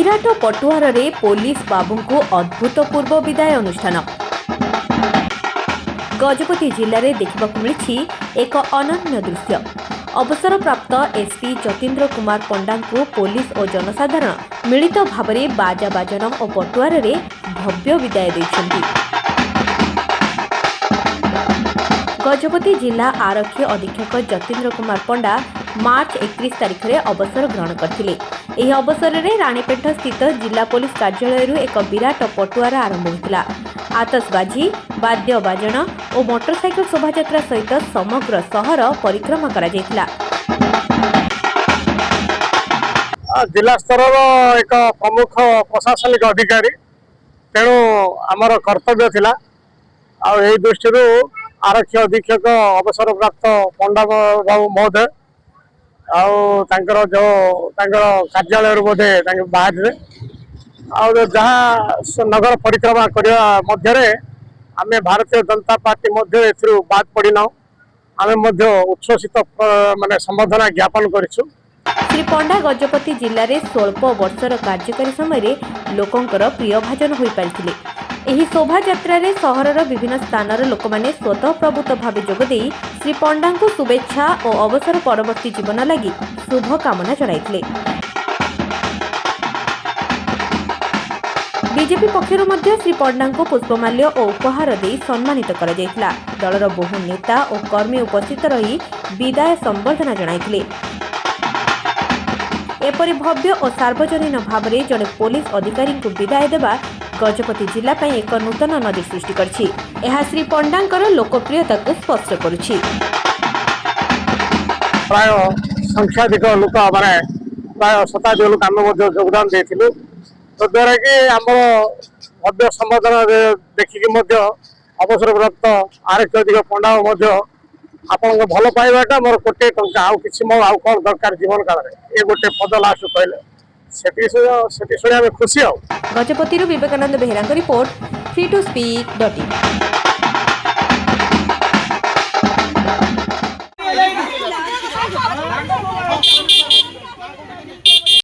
विराट पटुआर रे पुलिस बाबू को अभूतपूर्व विदाय अनुष्ठान। गजपति जिले में देखा मिली एक अनन्य दृश्य। अवसर प्राप्त एसपी जतीन्द्र कुमार पंडा को पुलिस और जनसाधारण मिलित भाव में बाजा बाजन और पटुआर रे भव्य विदाय देइछन्ति। गजपति जिला आरक्षी अधीक्षक जतीन्द्र कुमार पंडा मार्च 31 तारिख में अवसर ग्रहण करथिले। एही अवसर में रानीपेठ स्थित जिला पुलिस कार्यालय एक विराट पटुआर आरंभ होता। आतशबाजी वाद्य बाजन और मोटरसाइकेल शोभायात्रा सहित समग्र सहर परिक्रमा करा जायतिला। जिला स्तर एक प्रमुख प्रशासनिक अधिकारी तेणु आमर कर्तव्य थिला। यही दृष्टि आरक्षी अधीक्षक अवसर प्राप्त पंडा बाबू महोदय जो कार्यालय बोधे बाहर जहाँ नगर परिक्रमा करने मध्य आम भारतीय जनता पार्टी बाद पड़ना आम उच्छ्वसित माने संबर्धना ज्ञापन करिछु। श्री पंडा गजपति जिले में 16 वर्षर कार्यकारी समय लोकंकर प्रिय भाजन हो पारिथिले। एही शोभायात्रा रे सहरर विभिन्न स्थानर लोक माने स्वतः प्रभुत भाव जोगदे श्री पंडा को शुभेच्छा और अवसर परवर्ती जीवन लगी शुभ कामना जणाइथिले। बीजेपी पक्षर मध्य श्री पंडा को पुष्पमाल्य और उपहार दे सम्मानित करा जायतिला। दलर बहु नेता और कर्मी उपस्थित रही विदाय संबर्धना जणाइथिले। एपरि भव्य और सार्वजनीन भाव में जड़े पुलिस अधिकारी को विदाय देवा गजपति जिला एक नूतन नदी सृष्टि करछि। यह श्री पंडांकर लोकप्रियता को स्पष्ट करुछि। प्राय संख्याधिक लोक माने प्राय 27 लोक आम योगदान देथिलु तो द्वारा कि आम भव्य संबर्धना देखिकी अवसर प्राप्त आरक्षी अधिक पंडा आपण भल पाइबाटा मोर कोटे टंका आउ किछि मो आउ कोन दरकार जीवन काल रे ए गोटे पद लास्ट कहले सेठी सुनी खुशी। Gajapati Vivekananda Behera report free to speak .in